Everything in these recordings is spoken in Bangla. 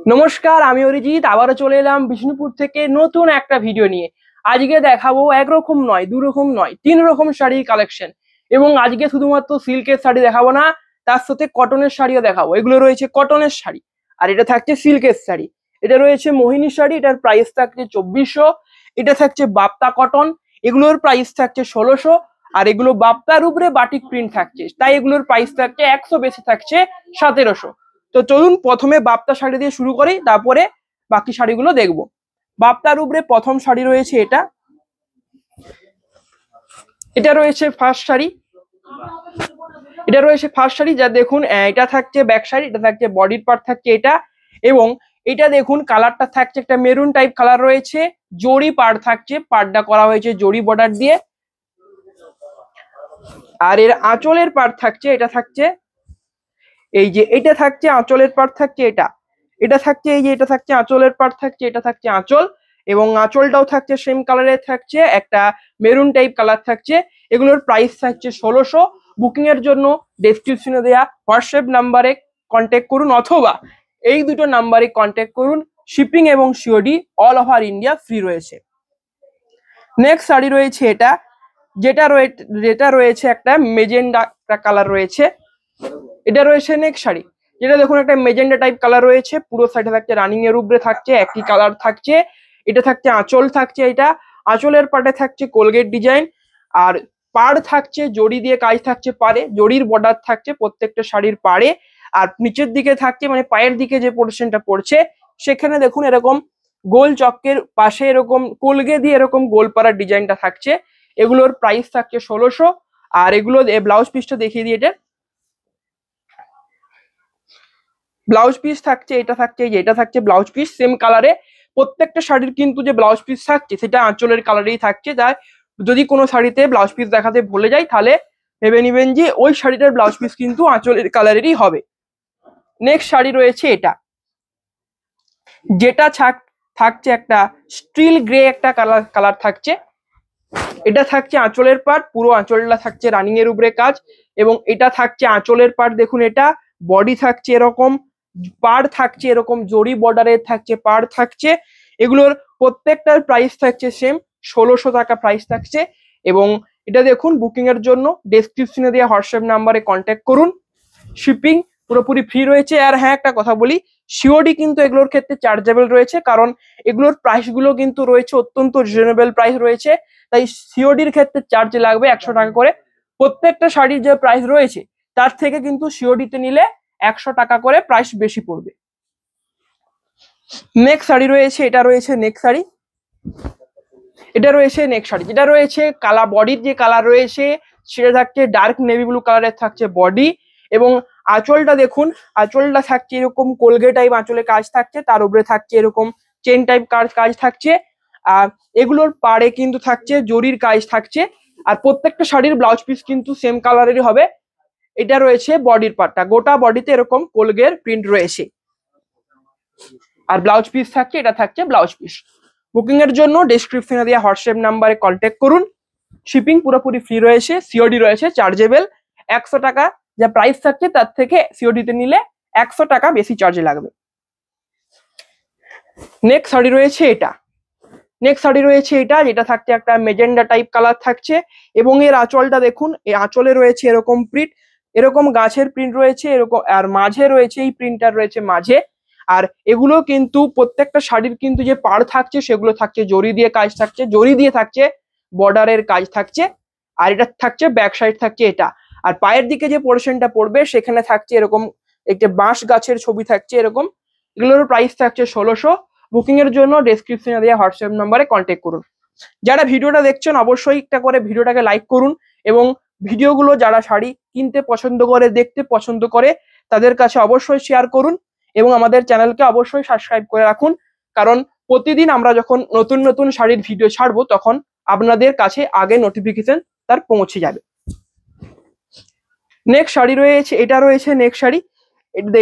নমস্কার, আমি অরিজিৎ আবারও চলে এলাম বিষ্ণুপুর থেকে নতুন একটা ভিডিও নিয়ে। আজকে দেখাবো একরকম নয়, দুরকম নয়, 3 রকম শাড়ির কালেকশন। এবং আজকে শুধুমাত্র সিল্কের শাড়ি দেখাবো না, তার সাথে কটনের শাড়িও দেখাবো। এগুলো রয়েছে কটনের শাড়ি, আর এটা থাকছে সিল্কের শাড়ি। এটা রয়েছে মোহিনী শাড়ি, এটার প্রাইস থাকছে 2400। এটা থাকছে বাপ্তা কটন, এগুলোর প্রাইস থাকছে 1600। আর এগুলো বাপ্তার উপরে বাটিক প্রিন্ট থাকছে, তাই এগুলোর প্রাইস থাকছে 100, বেশি থাকছে 1700। তো চলুন প্রথমে বাপ্তা শাড়ি দিয়ে শুরু করি, তারপরে বাকি শাড়িগুলো দেখবো। বাপ্তার উপরে প্রথম শাড়ি রয়েছে এটা। এটা রয়েছে ফার্স্ট শাড়ি। এটা রয়েছে ফার্স্ট শাড়ি, যা দেখুন এটা থাকছে ব্যাক শাড়ি, এটা থাকছে বডির পার্ট থাকছে এটা। এবং এটা দেখুন কালারটা থাকছে একটা মেরুন টাইপ কালার রয়েছে, জরি পাড় থাকছে, পাড়টা করা হয়েছে জরি বর্ডার দিয়ে। আর এর আঁচলের পার্ট থাকছে, এটা থাকছে এই যে, এটা থাকছে আঁচলের পার্ট থাকছে এটা। এটা থাকছে এই যে, এটা থাকছে আঁচলের পার্ট থাকছে, এটা থাকছে আঁচল। এবং আঁচলটাও থাকছে সেম কালারের থাকছে, একটা মেরুন টাইপ কালার থাকছে। এগুলোর প্রাইস থাকছে 1600। বুকিং এর জন্য ডেসক্রিপশনে দেওয়া হোয়াটসঅ্যাপ নাম্বারে কন্ট্যাক্ট করুন, অথবা এই দুটো নাম্বারে কন্ট্যাক্ট করুন। শিপিং এবং COD all over India free রয়েছে। নেক্সট শাড়ি রয়েছে এটা, যেটা রয়েছে একটা মেজেন্ডা কালার রয়েছে। এটা রয়েছে নেক্সট শাড়ি, যেটা দেখুন একটা মেজেন্ডা টাইপ কালার রয়েছে, পুরো সাইডে থাকছে রানিং এর উপরে থাকছে একই কালার থাকছে। এটা থাকছে আঁচল থাকছে, এটা আঁচলের পাটে থাকছে কোলগেট ডিজাইন। আর পাড় থাকছে জড়ি দিয়ে কাজ থাকছে, পাড়ে জড়ির বর্ডার থাকছে প্রত্যেকটা শাড়ির পাড়ে। আর নিচের দিকে থাকছে মানে পায়ের দিকে যে পোর্শনটা পড়ছে, সেখানে দেখুন এরকম গোল চক্রের পাশে এরকম কোলগে দিয়ে এরকম গোল পাড়ার ডিজাইনটা থাকছে। এগুলোর প্রাইস থাকছে 1600। আর এগুলো ব্লাউজ পিসটা দেখিয়ে দিয়ে, এটা ব্লাউজ পিস থাকছে, এটা থাকছে এই যে, এটা থাকছে ব্লাউজ পিস সেম কালারে। প্রত্যেকটা শাড়ির কিন্তু যে ব্লাউজ পিস থাকছে সেটা আঁচলের কালারেই থাকছে, তাই যদি কোনো শাড়িতে ব্লাউজ পিস দেখাতে ভুলে যাই তাহলে ভেবে নিবেন যে ওই শাড়িটার ব্লাউজ পিস কিন্তু আঁচলের কালারেরই হবে। নেক্সট শাড়ি রয়েছে এটা, যেটা থাকছে একটা স্টিল গ্রে একটা কালার থাকছে। এটা থাকছে আঁচলের পার্ট, পুরো আঁচলটা থাকছে রানিং এর উপরে কাজ। এবং এটা থাকছে আঁচলের পার্ট, দেখুন এটা বডি থাকছে এরকম, পাড় থাকছে এরকম জরি বর্ডারের থাকছে, পাড় থাকছে। এগুলোর প্রত্যেকটার প্রাইস থাকছে সেম 1600 টাকা প্রাইস থাকছে। এবং এটা দেখুন বুকিং এর জন্য ডেসক্রিপশনে দেওয়া হোয়াটসঅ্যাপ নাম্বারে কন্ট্যাক্ট করুন। শিপিং পুরোপুরি ফ্রি রয়েছে। আর হ্যাঁ, একটা কথা বলি, সিওডি কিন্তু এগুলোর ক্ষেত্রে চার্জেবল রয়েছে, কারণ এগুলোর প্রাইস গুলো কিন্তু রয়েছে অত্যন্ত রিজনেবল প্রাইস রয়েছে। তাই সিওডির ক্ষেত্রে চার্জ লাগবে 100 টাকা করে। প্রত্যেকটা শাড়ির যে প্রাইস রয়েছে তার থেকে কিন্তু সিওডিতে নিলে 100 টাকা করে প্রাইস বেশি পড়বে। নেক্সট শাড়ি রয়েছে, এটা রয়েছে নেক্সট শাড়ি। এটা রয়েছে নেক্সট শাড়ি, যেটা রয়েছে কালা বডির যে কালার রয়েছে সেটা থাকছে ডার্ক নেভি ব্লু কালারের থাকছে বডি। এবং আঁচলটা দেখুন, আঁচলটা থাকছে এরকম কোলগে টাইপ আঁচলে কাজ থাকছে, তার উপরে থাকছে এরকম চেন টাইপ কাজ থাকছে। আর এগুলোর পাড়ে কিন্তু থাকছে জরির কাজ থাকছে। আর প্রত্যেকটা শাড়ির ব্লাউজ পিস কিন্তু সেম কালারেরই হবে। এটা রয়েছে বডির পার্টটা, গোটা বডিতে এরকম কোলগের প্রিন্ট রয়েছে। আর ব্লাউজ পিস থাকছে, এটা থাকছে ব্লাউজ পিস। বুকিং এর জন্য ডেসক্রিপশনে দেওয়া হোয়াটসঅ্যাপ নাম্বারে কন্ট্যাক্ট করুন। শিপিং পুরোপুরি ফ্রি রয়েছে, সিওডি রয়েছে চার্জেবল। 100 টাকা যা প্রাইস থাকছে তার থেকে সিওডিতে নিলে 100 টাকা বেশি চার্জ লাগবে। নেক্সট শাড়ি রয়েছে এটা, নেক্সট শাড়ি রয়েছে এটা, যেটা থাকছে একটা মেজেন্ডা টাইপ কালার থাকছে। এবং এর আঁচলটা দেখুন, এই আঁচলে রয়েছে এরকম প্রিন্ট, এরকম গাছের প্রিন্ট রয়েছে এরকম, আর মাঝে রয়েছে এই প্রিন্টার রয়েছে মাঝে। আর এগুলো কিন্তু প্রত্যেকটা শাড়ির কিন্তু যে পাড় থাকছে সেগুলো থাকছে জরি দিয়ে কাজ থাকছে, জরি দিয়ে থাকছে বর্ডারের কাজ থাকছে। আর এটা থাকছে ব্যাক সাইড থাকছে এটা। আর পায়ের দিকে যে পোর্শনটা পড়বে সেখানে থাকছে এরকম একটা বাঁশ গাছের ছবি থাকছে এরকম। এগুলোর প্রাইস থাকছে 1600। বুকিং এর জন্য ডেসক্রিপশনে দেওয়া হোয়াটসঅ্যাপ নাম্বারে কন্ট্যাক্ট করুন। যারা ভিডিওটা দেখছেন অবশ্যই একটা করে ভিডিওটাকে লাইক করুন। এবং ভিডিওগুলো যারা শাড়ি কিনতে পছন্দ করে, দেখতে পছন্দ করে, তাদের কাছে অবশ্যই শেয়ার করুন। এবং আমাদের চ্যানেলকে অবশ্যই সাবস্ক্রাইব করে রাখুন, কারণ প্রতিদিন আমরা যখন নতুন নতুন শাড়ির ভিডিও ছাড়বো তখন আপনাদের কাছে আগে নোটিফিকেশন তার পৌঁছে যাবে। নেক্সট শাড়ি রয়েছে, এটা রয়েছে নেক্সট শাড়ি।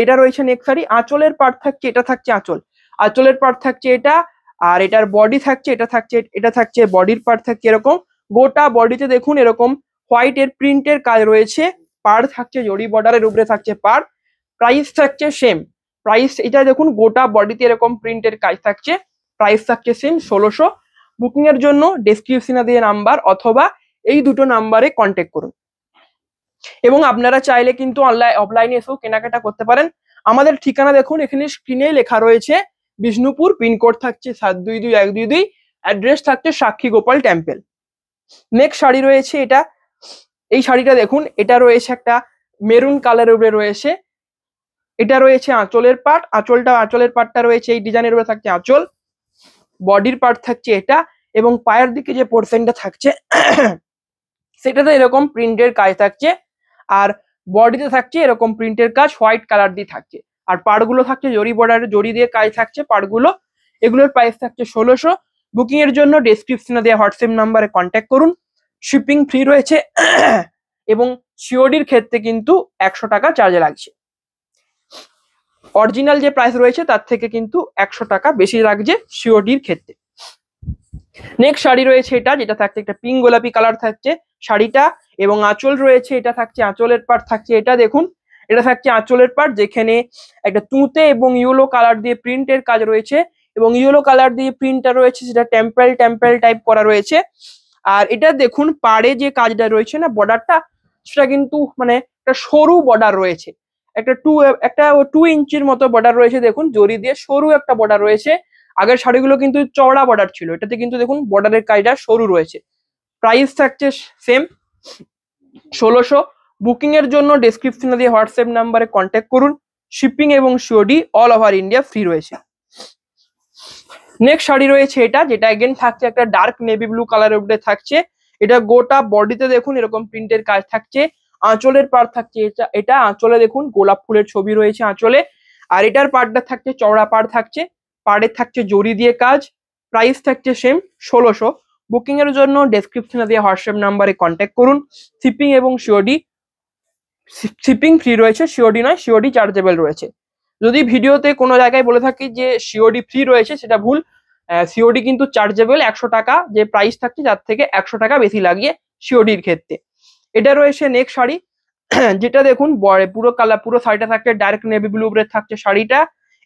এটা রয়েছে নেক্সট শাড়ি। আঁচলের পার্ট থাকছে, এটা থাকছে আঁচল, আঁচলের পার্ট থাকছে এটা। আর এটার বডি থাকছে, এটা থাকছে বডির পার্ট থাকছে এরকম। গোটা বডিতে দেখুন এরকম হোয়াইট এর প্রিন্টের কাজ রয়েছে, পাড় থাকছে জরি বর্ডারের উপরে থাকছে পাড়। প্রাইস থাকছে সেম প্রাইস এটা দেখুন গোটা বডিতে এরকম প্রিন্টের কাজ থাকছে, প্রাইস থাকছে সেম 1600। বুকিং এর জন্য ডেসক্রিপশনে দিয়ে নাম্বার অথবা এই দুটো নাম্বারে কন্ট্যাক্ট করুন। এবং আপনারা চাইলে কিন্তু অফলাইনে এসেও কেনাকাটা করতে পারেন। আমাদের ঠিকানা দেখুন এখানে স্ক্রিনে লেখা রয়েছে, বিষ্ণুপুর, পিনকোড থাকছে 722122, অ্যাড্রেস থাকছে সাক্ষী গোপাল টেম্পল। নেক্সট শাড়ি রয়েছে এটা, এই শাড়িটা দেখুন, এটা রয়েছে একটা মেরুন কালারের উপরে রয়েছে, এটা রয়েছে আঁচলের পাট, আঁচলের পাটটা রয়েছে এই ডিজাইনের উপরে থাকছে আঁচল, বডির পার্ট থাকছে এটা, এবং পায়ের দিকে যে পোর্শনটা থাকছে সেটাতে এরকম প্রিন্টের কাজ থাকছে, আর বডিতে থাকছে এরকম প্রিন্টের কাজ হোয়াইট কালার দিয়ে থাকছে, আর পাড়গুলো থাকছে জরি বর্ডারে জরি দিয়ে কাজ থাকছে পাড়গুলো। এগুলোর প্রাইস থাকছে 1600। বুকিং এর জন্য ডেসক্রিপশনে দেওয়া হোয়াটসঅ্যাপ নাম্বারে কন্ট্যাক্ট করুন। শিপিং ফ্রি রয়েছে এবং সিওডির ক্ষেত্রে কিন্তু 100 টাকা চার্জ লাগছে। অরিজিনাল যে প্রাইস রয়েছে তার থেকে কিন্তু 100 টাকা বেশি লাগছে সিওডির ক্ষেত্রে। নেক্সট শাড়ি রয়েছে এটা, যেটা থাকছে একটা পিঙ্ক গোলাপি কালার থাকছে শাড়িটা, এবং আঁচল রয়েছে, এটা থাকছে আঁচলের পাট থাকছে, এটা দেখুন এটা থাকছে আঁচলের পাট, যেখানে একটা তুঁতে এবং ইয়েলো কালার দিয়ে প্রিন্টের কাজ রয়েছে, এবং ইয়েলো কালার দিয়ে প্রিন্টটা রয়েছে সেটা টেম্পল টাইপ করা রয়েছে। আর এটা দেখুন পাড়ে যে কাজটা রয়েছে না বর্ডারটা, সেটা কিন্তু মানে একটা সরু বর্ডার রয়েছে, একটা 2 ইঞ্চির মতো বর্ডার রয়েছে, দেখুন জরি দিয়ে সরু একটা বর্ডার রয়েছে। আগের শাড়িগুলো কিন্তু চওড়া বর্ডার ছিল, এটাতে কিন্তু দেখুন বর্ডারের কাজটা সরু রয়েছে। প্রাইস থাকছে সেম 1600। বুকিং এর জন্য ডেসক্রিপশনে দিয়ে হোয়াটসঅ্যাপ নাম্বারে কন্ট্যাক্ট করুন। শিপিং এবং COD all over India free রয়েছে। নেক্সট শাড়ি রয়েছে এটা, যেটা এগেন থাকছে একটা ডার্ক নেভি ব্লু কালারের উপরে থাকছে, এটা গোটা বডিতে দেখুন এরকম প্রিন্টের কাজ থাকছে, আঁচলের পাড় থাকছে এটা আঁচলে দেখুন গোলাপ ফুলের ছবি রয়েছে আঁচলে, আর এটার পাড়টা থাকছে চওড়া পাড় থাকছে, পাড়ে থাকছে জরি দিয়ে কাজ। প্রাইস থাকছে সেম 1600। বুকিং এর জন্য ডেসক্রিপশনে দেওয়া হোয়াটসঅ্যাপ নাম্বারে কন্ট্যাক্ট করুন। শিপিং এবং সিওডি, শিপিং ফ্রি রয়েছে, সিওডি নয়, সিওডি চার্জেবল রয়েছে। যদি ভিডিওতে কোনো জায়গায় বলে থাকি যে সিওডি ফ্রি রয়েছে সেটা ভুল, সিওডি কিন্তু চার্জেবল, 100 টাকা যে প্রাইস থাকছে তার থেকে 100 টাকা বেশি লাগিয়ে সিওডির ক্ষেত্রে। এটা রয়েছে নেক্সট শাড়ি, যেটা দেখুন পুরো শাড়িটা থাকছে ডার্ক নেভি ব্লু উপরে থাকছে শাড়িটা,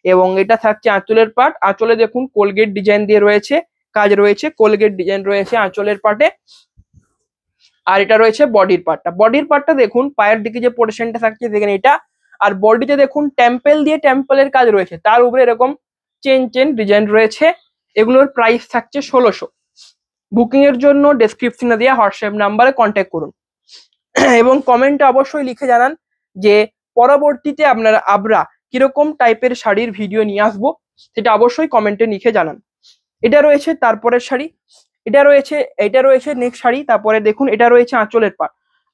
এবং এটা থাকছে আঁচলের পাট, আঁচলে দেখুন কোলগেট ডিজাইন দিয়ে রয়েছে কাজ রয়েছে, কোলগেট ডিজাইন রয়েছে আঁচলের পাটে, আর এটা রয়েছে বডির পার্টটা দেখুন পায়ের দিকে যে পোর্শনটা থাকছে সেখানে এটা, আর বডিতে দেখুন টেম্পলের কাজ রয়েছে, তার উপরে এরকম চেন ডিজাইন রয়েছে। এগুলোর প্রাইস থাকছে 1600। বুকিং এর জন্য ডেসক্রিপশনে দেওয়া হোয়াটসঅ্যাপ নাম্বারে কন্ট্যাক্ট করুন এবং কমেন্টে অবশ্যই লিখে জানান যে পরবর্তীতে আমরা কিরকম টাইপের শাড়ির ভিডিও নিয়ে আসবো, সেটা অবশ্যই কমেন্টে লিখে জানান। এটা রয়েছে তারপরের শাড়ি, এটা রয়েছে নেক্সট শাড়ি। তারপরে দেখুন এটা রয়েছে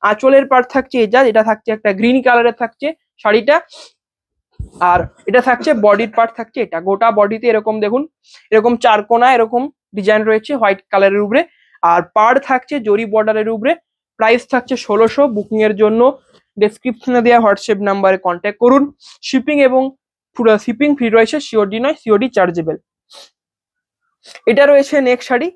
আঁচলের পাড় থাকছে এটা থাকছে একটা গ্রিন কালারের থাকছে শাড়িটা, আর এটা থাকছে বডির পার্ট থাকছে এটা, গোটা বডিতে এরকম দেখুন এরকম চারকোনা এরকম ডিজাইন রয়েছে হোয়াইট কালারের উপরে, আর পাড় থাকছে জরি বর্ডারের উপরে। প্রাইস থাকছে 1600। বুকিং এর জন্য ডেসক্রিপশনে দেওয়া হোয়াটসঅ্যাপ নাম্বারে কন্ট্যাক্ট করুন। শিপিং এবং পুরো শিপিং ফ্রি রয়েছে, সিওডি নয়, সিওডি চার্জেবল। এটা রয়েছে নেক্সট শাড়ি,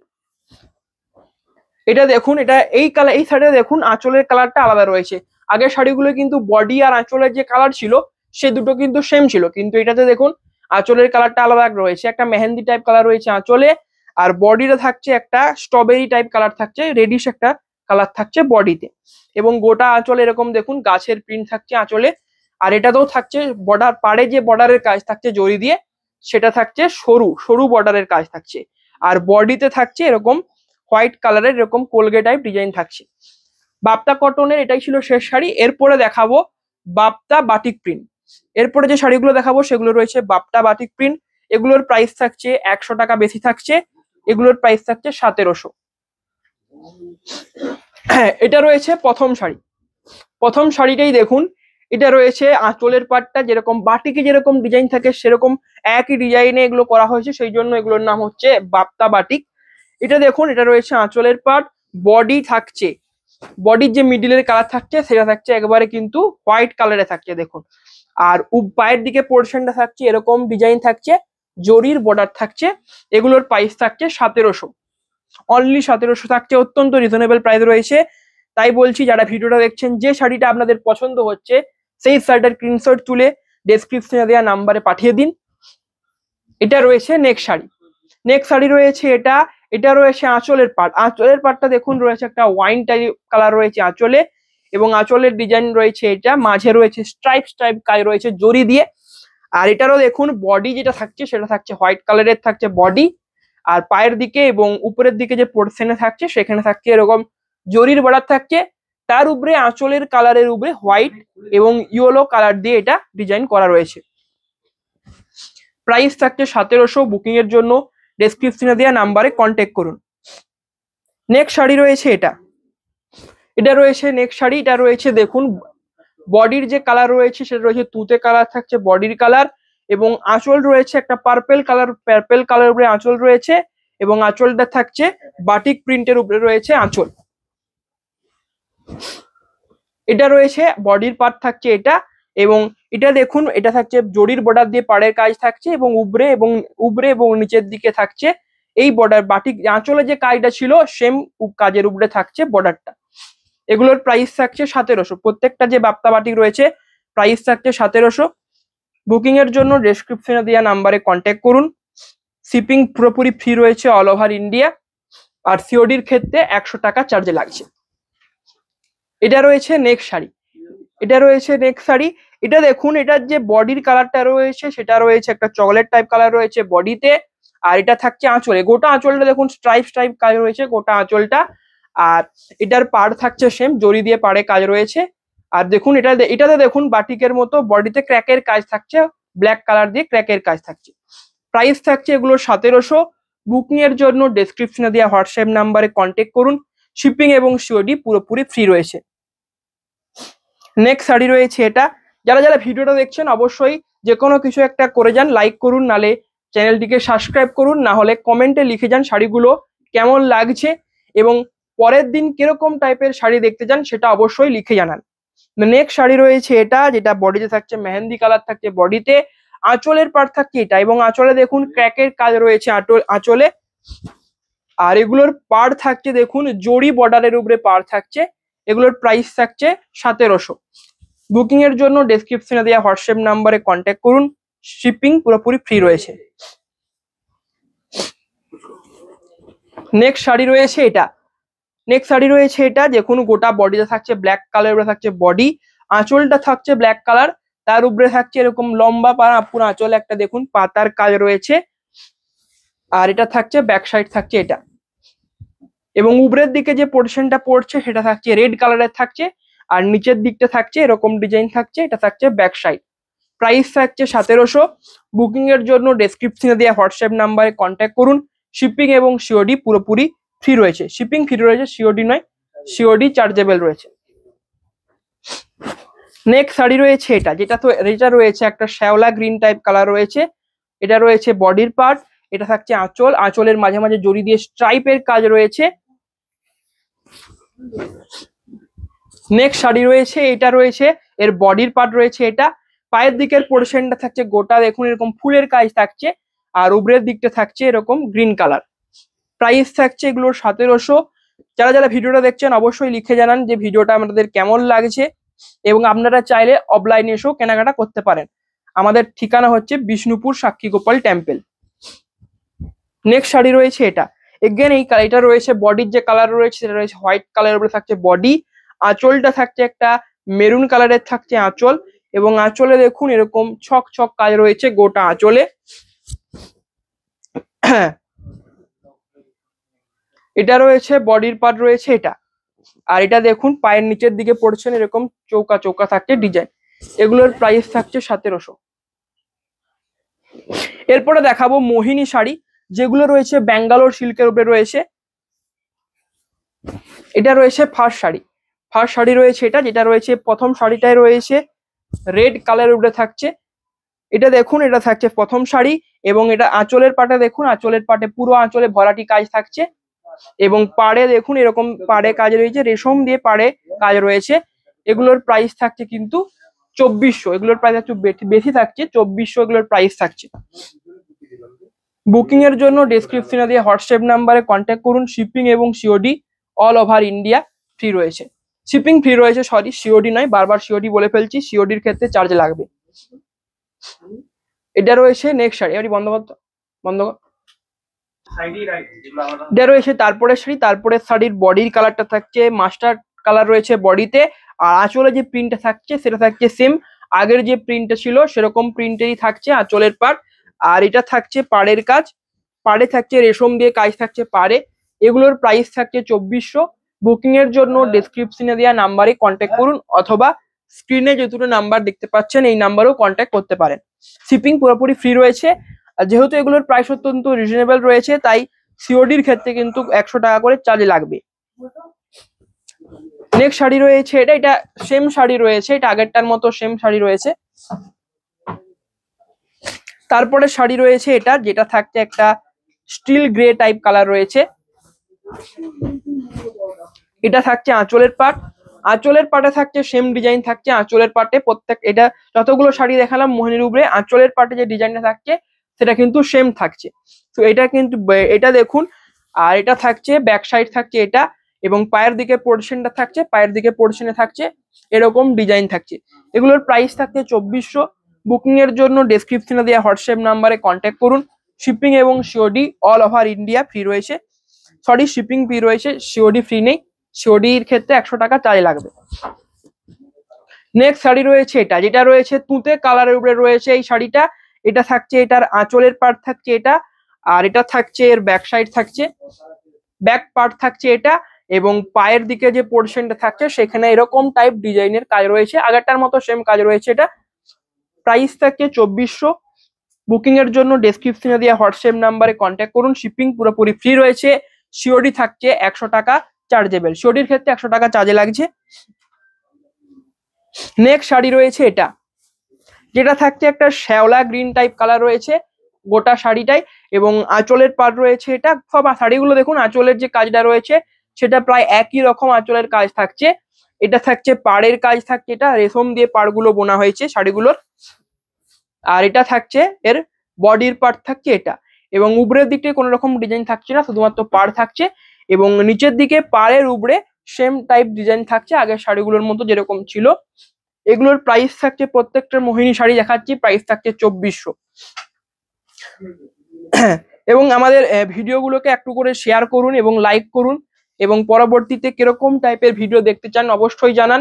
এটা দেখুন এই শাড়িটা দেখুন আঁচলের কালারটা আলাদা রয়েছে, আগের শাড়িগুলো কিন্তু বডি আর আঁচলের যে কালার ছিল সে দুটো কিন্তু সেম ছিল, কিন্তু এটাতে দেখুন আঁচলের কালারটা আলাদা রয়েছে, একটা মেহেন্দি টাইপ কালার রয়েছে আঁচলে, আর বডিটা থাকছে একটা স্ট্রবেরি টাইপ কালার থাকছে, রেডিশ একটা কালার থাকছে বডিতে, এবং গোটা আঁচলে এরকম দেখুন গাছের প্রিন্ট থাকছে আঁচলে, আর এটাতেও থাকছে পাড়ে যে বর্ডারের কাজ থাকছে জরি দিয়ে সেটা থাকছে সরু বর্ডারের কাজ থাকছে, আর বডিতে থাকছে এরকম হোয়াইট কালারের এরকম কোলগেট টাইপ ডিজাইন থাকছে। বাপ্তা কটনের এটাই ছিল শেষ শাড়ি। এরপরে দেখাবো বাপ্তা বাটিক প্রিন্ট। এরপরে যে শাড়িগুলো দেখাবো সেগুলো রয়েছে বাপ্তা বাটিক প্রিন্ট, এগুলোর প্রাইস থাকছে 100 টাকা বেশি থাকছে, এগুলোর প্রাইস থাকছে 1700। এটা রয়েছে প্রথম শাড়িটাই দেখুন, এটা রয়েছে আঁচলের পাটটা যেরকম বাটিকে যেরকম ডিজাইন থাকে সেরকম একই ডিজাইনে এগুলো করা হয়েছে, সেই জন্য এগুলোর নাম হচ্ছে বাপ্তা বাটিক। এটা দেখুন এটা রয়েছে আঁচলের পাট, বডি থাকছে বডির যে মিডিলের কালার থাকছে সেটা থাকছে একবারে কিন্তু হোয়াইট কালারে থাকছে দেখুন, আর পায়ের দিকে পোর্শনটা থাকছে এরকম ডিজাইন থাকছে, জরির বর্ডার থাকছে। এগুলোর প্রাইস থাকছে 1700, অনলি 1700 থাকছে, অত্যন্ত রিজনেবল প্রাইস রয়েছে। তাই বলছি যারা ভিডিওটা দেখছেন যে শাড়িটা আপনাদের পছন্দ হচ্ছে সেই শাড়িটার স্ক্রিনশট তুলে ডেসক্রিপশনে দেওয়া নাম্বারে পাঠিয়ে দিন। এটা রয়েছে নেক্সট শাড়ি। নেক্সট শাড়ি রয়েছে এটা, এটা রয়েছে আঁচলের পার্ট। আঁচলের পার্টটা দেখুন রয়েছে একটা ওয়াইন টাইপ কালার রয়েছে আঁচলে, এবং আঁচলের ডিজাইন রয়েছে এটা, মাঝে রয়েছে স্ট্রাইপ স্ট্রাইপ কাজ রয়েছে জরি দিয়ে। আর এটারও দেখুন বডি যেটা থাকছে সেটা থাকছে হোয়াইট কালারের থাকছে বডি, আর পায়ের দিকে এবং উপরের দিকে যে পোর্শনে থাকছে সেখানে থাকছে এরকম জরির বর্ডার থাকছে। তার উপরে আঁচলের কালারের উপরে হোয়াইট এবং ইয়েলো কালার দিয়ে এটা ডিজাইন করা রয়েছে। প্রাইস থাকছে 1700। বুকিং এর জন্য ডেসক্রিপশনে দেওয়া নাম্বারে কন্ট্যাক্ট করুন। নেক্সট শাড়ি রয়েছে এটা, এটা রয়েছে নেক্সট শাড়ি। এটা রয়েছে দেখুন বডির যে কালার রয়েছে সেটা রয়েছে তুতে কালার থাকছে বডির কালার, এবং আঁচল রয়েছে একটা পার্পেল কালার উপরে আঁচল রয়েছে, এবং আঁচলটা থাকছে বাটিক প্রিন্টের উপরে রয়েছে আঁচল। এটা রয়েছে বডির পার্ট থাকছে এটা, এবং এটা দেখুন এটা থাকছে জরির বর্ডার দিয়ে পাড়ের কাজ থাকছে, এবং উবরে এবং নিচের দিকে থাকছে এই বর্ডার বাটিক আঁচলে যে কাজটা ছিল সেম কাজের উপরে থাকছে বর্ডারটা। এগুলোর প্রাইস থাকছে 1700। প্রত্যেকটা যে বাপ্তা বাটিক রয়েছে প্রাইস থাকছে 1700। বুকিং এর জন্য ডেসক্রিপশনে দেওয়া নাম্বারে কন্ট্যাক্ট করুন। শিপিং পুরোপুরি ফ্রি রয়েছে অল ওভার ইন্ডিয়া, আর সিওডির ক্ষেত্রে 100 টাকা চার্জ লাগছে। এটা রয়েছে নেক্সট শাড়ি, এটা রয়েছে নেক্সট শাড়ি। এটা দেখুন এটার যে বডির কালারটা রয়েছে সেটা রয়েছে একটা চকলেট টাইপ কালার রয়েছে বডিতে, আর এটা থাকছে আঁচলে। গোটা আঁচলটা দেখুন স্ট্রাইপ স্ট্রাইপ কাজ রয়েছে গোটা আঁচলটা, আর এটার পাড় থাকছে সেম জরি দিয়ে পাড়ে কাজ রয়েছে। আর দেখুন এটাতে দেখুন বাটিকের মতো বডিতে ক্র্যাকের কাজ থাকছে, ব্ল্যাক কালার দিয়ে ক্র্যাকের কাজ থাকছে। প্রাইস থাকছে এগুলো 1700। বুকিং এর জন্য ডেসক্রিপশনে দেওয়া হোয়াটসঅ্যাপ নাম্বারে কন্ট্যাক্ট করুন। শিপিং এবং সিওডি পুরোপুরি ফ্রি রয়েছে। নেক্সট শাড়ি রয়েছে এটা। যারা যারা ভিডিওটা দেখছেন অবশ্যই যে কোনো কিছু একটা করে যান, লাইক করুন, নালে চ্যানেলটিকে সাবস্ক্রাইব করুন, না হলে কমেন্টে লিখে যান শাড়িগুলো কেমন লাগছে, এবং পরের দিন কিরকম টাইপের শাড়ি দেখতে চান সেটা অবশ্যই লিখে জানান। নেক্সট শাড়ি রয়েছে এটা, যেটা বডিতে থাকছে মেহেন্দি কালার থাকছে বডিতে, আঁচলের পার্ট থাকছে এটা, এবং আঁচলে দেখুন ক্র্যাকের কাজ রয়েছে আঁচলে, আর এগুলোর পাড় থাকছে দেখুন জরি বর্ডারের উপরে পাড় থাকছে। এগুলোর প্রাইস থাকছে 1700। বুকিং এর জন্য ডেসক্রিপশনে দেওয়া হোয়াটসঅ্যাপ নাম্বারে কন্ট্যাক্ট করুন। শিপিং পুরোপুরি ফ্রি রয়েছে। নেক্সট শাড়ি রয়েছে এটা, নেক্সট শাড়ি রয়েছে এটা দেখুন গোটা বডিতে থাকছে ব্ল্যাক কালার উপরে থাকছে বডি, আঁচলটা থাকছে ব্ল্যাক কালার, তার উপরে থাকছে এরকম লম্বা পাড়া পুরো আঁচলে একটা দেখুন পাতার কাজ রয়েছে, আর এটা থাকছে ব্যাক সাইড থাকছে এটা, এবং উপরের দিকে যে পোর্শনটা পড়ছে সেটা থাকছে রেড কালারের থাকছে, আর নিচের দিকটা থাকছে এরকম ডিজাইন থাকছে, এটা থাকছে ব্যাক সাইড। প্রাইস থাকছে 1700। বুকিং এর জন্য ডেসক্রিপশনে দেওয়া হোয়াটসঅ্যাপ নাম্বারে কন্ট্যাক্ট করুন। শিপিং এবং সিওডি পুরোপুরি ফ্রি রয়েছে। শিপিং ফ্রি রয়েছে, সিওডি নয়, সিওডি চার্জেবল রয়েছে। নেক্সট শাড়ি রয়েছে এটা, যেটা রয়েছে একটা শ্যাওলা গ্রিন টাইপ কালার রয়েছে। এটা রয়েছে বডির পার্ট, এটা থাকছে আঁচল, আঁচলের মাঝে মাঝে জড়ি দিয়ে স্ট্রাইপের কাজ রয়েছে। নেক্সট শাড়ি রয়েছে এটা, রয়েছে এর বডির পার্ট রয়েছে এটা, পায়ের দিকের পোর্শনটা থাকছে গোটা দেখুন এরকম ফুলের কাজ থাকছে, আর উপরের দিকটা থাকছে এরকম গ্রিন কালার। প্রাইস থাকছে এগুলোর 1700। যারা যারা ভিডিওটা দেখছেন অবশ্যই লিখে জানান যে ভিডিওটা আপনাদের কেমন লাগছে, এবং আপনারা চাইলে অফলাইনে এসেও কেনাকাটা করতে পারেন। আমাদের ঠিকানা হচ্ছে বিষ্ণুপুর সাক্ষী গোপাল টেম্পল। নেক্সট শাড়ি রয়েছে এটা, এগেন এটা রয়েছে বডির যে কালার রয়েছে সেটা রয়েছে হোয়াইট কালারের উপরে থাকছে বডি, আঁচলটা থাকছে একটা মেরুন কালারের থাকছে আঁচল, এবং আঁচলে দেখুন এরকম ছক ছক কাজ রয়েছে গোটা আঁচলে। এটা রয়েছে বডির পার্ট রয়েছে এটা, আর এটা দেখুন পায়ের নিচের দিকে পড়ছেন এরকম চৌকা চৌকা থাকছে ডিজাইন। এগুলোর প্রাইস থাকছে 1700। এরপরে দেখাবো মোহিনী শাড়ি, যেগুলো রয়েছে ব্যাঙ্গালোর সিল্কের উপরে রয়েছে। এটা রয়েছে ফার্স্ট শাড়ি রয়েছে এটা, যেটা রয়েছে প্রথম শাড়িটায় রয়েছে রেড কালারের উপরে থাকছে। এটা দেখুন এটা থাকছে প্রথম শাড়ি, এবং এটা আঁচলের পাটে দেখুন আঁচলের পাটে পুরো আঁচলে ভরাটি কাজ থাকছে, এবং পাড়ে দেখুন এরকম পাড়ে কাজ রয়েছে, রেশম দিয়ে পাড়ে কাজ রয়েছে। এগুলোর প্রাইস থাকছে কিন্তু 2400। এগুলোর প্রাইস একটু বেশি থাকছে, 2400 এগুলোর প্রাইস থাকছে। বুকিং এর জন্য ডেসক্রিপশনে দিয়ে হোয়াটসঅ্যাপ নাম্বারে কন্ট্যাক্ট করুন। শিপিং এবং COD all over India free রয়েছে। শিপিং ফ্রি রয়েছে, সরি সিওডি নয়, বারবার সিওডি বলে ফেলছি, সিওডির ক্ষেত্রে চার্জ লাগবে। এটা রয়েছে নেক্সট শাড়ি, এবারে বন্ধ কর, বন্ধ কর। এটা রয়েছে তারপরে শাড়ি, তারপরে শাড়ির বডির কালারটা থাকছে মাস্টার কালার রয়েছে বডিতে, আর আঁচলে যে প্রিন্টটা থাকছে সেটা থাকছে সেম আগের যে প্রিন্টটা ছিল সেরকম প্রিন্টেরই থাকছে আঁচলের পার্ট। আর এটা থাকছে পাড়ের কাজ, পাড়ে থাকছে রেশম দিয়ে কাজ থাকছে পাড়ে। এগুলোর প্রাইস থাকছে 2400। বুকিং এর জন্য ডেসক্রিপশনে দেওয়া নাম্বারে কন্ট্যাক্ট করুন, অথবা স্ক্রিনে যে দুটো নাম্বার দেখতে পাচ্ছেন এই নাম্বারেও কন্ট্যাক্ট করতে পারেন। শিপিং পুরোপুরি ফ্রি রয়েছে, আর যেহেতু এগুলোর প্রাইস অত্যন্ত রিজনেবল রয়েছে তাই সিওডির ক্ষেত্রে কিন্তু 100 টাকা করে চার্জ লাগবে। নেক্সট শাড়ি রয়েছে এটা, এটা সেম শাড়ি রয়েছে, এটা আগেরটার মতো সেম শাড়ি রয়েছে। তারপরে শাড়ি রয়েছে এটা, যেটা থাকছে একটা স্টিল গ্রে টাইপ কালার রয়েছে। এটা থাকছে আঁচলের পাট, আঁচলের পাটে থাকছে সেম ডিজাইন থাকছে আঁচলের পাটে প্রত্যেক, এটা যতগুলো শাড়ি দেখালাম মোহিনীর উপরে আঁচলের পাটে যে ডিজাইনটা থাকছে সেটা কিন্তু সেম থাকছে। তো এটা কিন্তু এটা দেখুন, আর এটা থাকছে ব্যাক সাইড থাকছে এটা, এবং পায়ের দিকে পোর্শনটা থাকছে, পায়ের দিকে পোর্শনে থাকছে এরকম ডিজাইন থাকছে। এগুলোর প্রাইস থাকছে 2400। বুকিং এর জন্য ডেসক্রিপশনে দেওয়া হোয়াটসঅ্যাপ নাম্বারে কন্ট্যাক্ট করুন। শিপিং এবং COD all over India free রয়েছে, সরি শিপিং ফ্রি রয়েছে, সিওডি ফ্রি নেই, সিওডির ক্ষেত্রে 100 টাকা চার্জ লাগবে। নেক্সট শাড়ি রয়েছে এটা, যেটা রয়েছে তুঁতে কালারের উপরে রয়েছে এই শাড়িটা। এটা থাকছে এটার আঁচলের পার্ট থাকছে এটা, আর এটা থাকছে এর ব্যাক সাইড থাকছে, ব্যাক পার্ট থাকছে এটা, এবং পায়ের দিকে যে পোর্শনটা থাকছে সেখানে এরকম টাইপ ডিজাইনের কাজ রয়েছে, আগেরটার মতো সেম কাজ রয়েছে। এটা প্রাইস থাকছে 2400। বুকিং এর জন্য ডেসক্রিপশনে দেওয়া হোয়াটসঅ্যাপ নাম্বারে কন্ট্যাক্ট করুন। শিপিং পুরোপুরি ফ্রি রয়েছে, সিওডি থাকছে 100 টাকা চার্জেবল, সিওডির ক্ষেত্রে 100 টাকা চার্জে লাগছে। নেক্সট শাড়ি রয়েছে এটা, যেটা থাকছে একটা শ্যাওলা গ্রিন টাইপ কালার রয়েছে গোটা শাড়িটাই, এবং আঁচলের পাড় রয়েছে এটা। সব শাড়িগুলো দেখুন আঁচলের যে কাজটা রয়েছে সেটা প্রায় একই রকম আঁচলের কাজ থাকছে। এটা থাকছে পাড়ের কাজ থাকছে, এটা রেশম দিয়ে পাড়গুলো বোনা হয়েছে শাড়িগুলোর। আর এটা থাকছে এর বডির পার্ট থাকছে এটা, এবং উপরের দিকে কোনো রকম ডিজাইন থাকছে না, শুধুমাত্র পাড় থাকছে, এবং নিচের দিকে পাড়ের উপরে সেম টাইপ ডিজাইন থাকছে আগের শাড়িগুলোর মতো যেরকম ছিল। এগুলোর প্রাইস থাকছে, প্রত্যেকটা মোহিনী শাড়ি দেখাচ্ছি, প্রাইস থাকছে 2400। এবং আমাদের ভিডিওগুলোকে একটু করে শেয়ার করুন এবং লাইক করুন, এবং পরবর্তীতে কিরকম টাইপের ভিডিও দেখতে চান অবশ্যই জানান।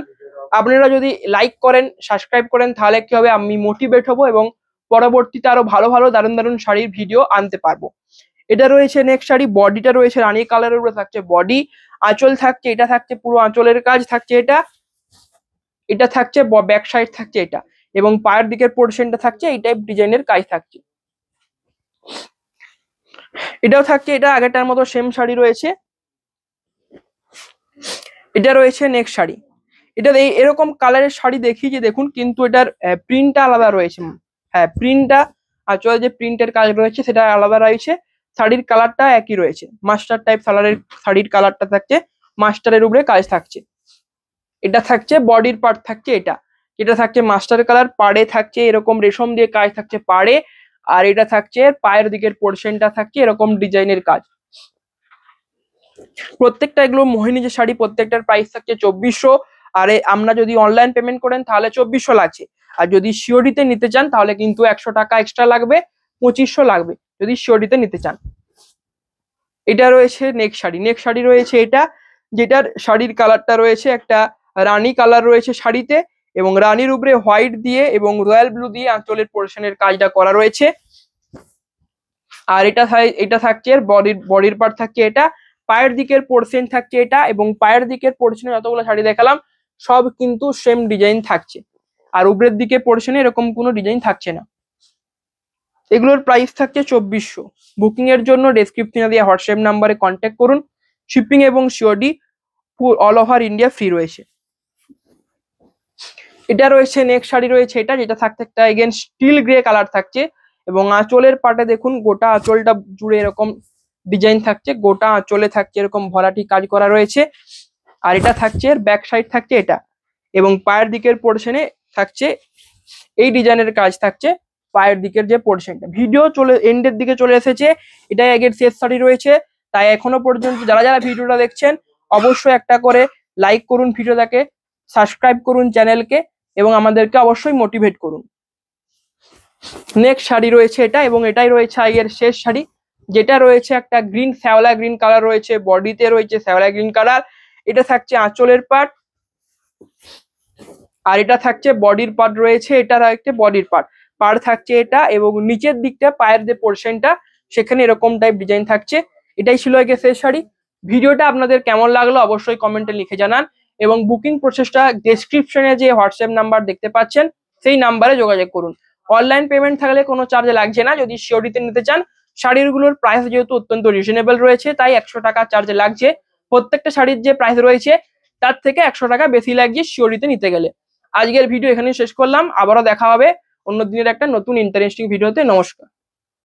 আপনারা যদি লাইক করেন সাবস্ক্রাইব করেন তাহলে কি হবে, আমি মোটিভেট হব এবং পরবর্তীতে আরো ভালো ভালো দারুণ দারুণ শাড়ির ভিডিও আনতে পারবো। এটা রয়েছে নেক্সট শাড়ি, বডিটা রয়েছে রানী কালারের উপরে থাকছে বডি, আঁচল থাকছে এটা থাকছে পুরো আঁচলের কাজ থাকছে এটা, এটা থাকছে ব্যাক সাইড থাকছে এটা, এবং পায়ের দিকের পোর্শনটা থাকছে এই টাইপ ডিজাইনের কাজ থাকছে। এটাও থাকছে, এটা আগেরটার মতো সেম শাড়ি রয়েছে। এটা রয়েছে নেক্সট শাড়ি, এটা এরকম কালারের শাড়ি দেখিয়েছি দেখুন, কিন্তু এটার প্রিন্টটা আলাদা রয়েছে। হ্যাঁ প্রিন্টটা আঁচলে যে প্রিন্টের কাজ রয়েছে সেটা আলাদা রয়েছে, শাড়ির কালারটা একই রয়েছে, মাস্টার টাইপ কালারের শাড়ির কালারটা থাকছে, মাস্টারের উপরে কাজ থাকছে। এটা থাকছে বডির পার্ট থাকছে এটা, যেটা থাকছে মাস্টার কালার, পাড়ে থাকছে এরকম রেশম দিয়ে কাজ থাকছে পাড়ে, আর এটা থাকছে পায়ের দিকের পোর্শনটা থাকছে এরকম ডিজাইনের কাজ। প্রত্যেকটা এগুলো মোহিনী যে শাড়ি প্রত্যেকটার প্রাইস থাকছে 2400। আর আমরা যদি অনলাইন পেমেন্ট করেন তাহলে 2400 লাগছে, আর যদি সিওডিতে নিতে চান তাহলে কিন্তু 100 টাকা এক্সট্রা লাগবে, 2500 লাগবে যদি সিওডিতে নিতে চান। এটা রয়েছে নেক্সট শাড়ি, নেক্সট শাড়ি রয়েছে এটা, যেটার শাড়ির কালারটা রয়েছে একটা রানী কালার রয়েছে শাড়িতে, এবং রানীর উপরে হোয়াইট দিয়ে এবং রয়্যাল ব্লু দিয়ে আঁচলের পোর্শনের কাজটা করা রয়েছে। আর এটা থাকছে বডির পার্ট থাকছে এটা, পায়ের দিকের পোর্শন থাকছে এটা, এবং পায়ের দিকের পোর্শনে যতগুলো শাড়ি দেখালাম সব কিন্তু সেম ডিজাইন থাকছে, আর উপরের দিকে পোর্শনে এরকম কোনো ডিজাইন থাকছে না। এগুলোর প্রাইস থাকছে 2400। বুকিং এর জন্য ডেসক্রিপশনে দেওয়া হোয়াটসঅ্যাপ নাম্বারে কন্ট্যাক্ট করুন। শিপিং এবং COD all over India free রয়েছে। এটা রয়েছে নেক্সট শাড়ি রয়েছে এটা, যেটা থাকছে একটা এগেন স্টিল গ্রে কালার থাকছে, এবং আঁচলের পাটে দেখুন গোটা আঁচলটা জুড়ে এরকম ডিজাইন থাকছে, গোটা আঁচলে থাকছে এরকম ভরাটি কাজ করা রয়েছে। আর এটা থাকছে এর ব্যাক সাইড থাকছে এটা, এবং পায়ের দিকের পোর্শনে থাকছে এই ডিজাইনের কাজ থাকছে পায়ের দিকের যে পোর্শনটা। ভিডিও এন্ডের দিকে চলে এসেছে, এটাই আগের শেষ শাড়ি রয়েছে, তাই এখনো পর্যন্ত যারা যারা ভিডিওটা দেখছেন অবশ্যই একটা করে লাইক করুন ভিডিওটাকে, সাবস্ক্রাইব করুন চ্যানেলকে, এবং আমাদেরকে অবশ্যই মোটিভেট করুন। নেক্সট শাড়ি রয়েছে এটা, এবং এটাই রয়েছে আজকের শেষ শাড়ি, যেটা রয়েছে একটা গ্রিন, শ্যাওলা গ্রিন কালার রয়েছে, বডিতে রয়েছে শ্যাওলা গ্রিন কালার। এটা থাকছে আঁচলের পার্ট, আর এটা থাকছে বডির পার্ট রয়েছে, এটা একটা বডির পার্ট থাকছে এটা, এবং নিচের দিকটা পায়ের যে পোর্শনটা সেখানে এরকম টাইপ ডিজাইন থাকছে। এটাই ছিল আজকে শেষ শাড়ি। ভিডিওটা আপনাদের কেমন লাগলো অবশ্যই কমেন্টে লিখে জানান, এবং বুকিং প্রসেসটা ডেসক্রিপশনে যে হোয়াটসঅ্যাপ নাম্বার দেখতে পাচ্ছেন সেই নাম্বারে যোগাযোগ করুন। অনলাইন পেমেন্ট থাকলে কোনো চার্জ লাগছে না। যদি সিওরিতে নিতে চান, শাড়িগুলোর প্রাইস যেহেতু অত্যন্ত রিজনেবল রয়েছে তাই 100 টাকা চার্জ লাগছে। প্রত্যেকটা শাড়ির যে প্রাইস রয়েছে তার থেকে 100 টাকা বেশি লাগছে সিওরিতে নিতে গেলে। আজকের ভিডিও এখানেই শেষ করলাম, আবারও দেখা হবে অন্য দিনের একটা নতুন ইন্টারেস্টিং ভিডিওতে। নমস্কার।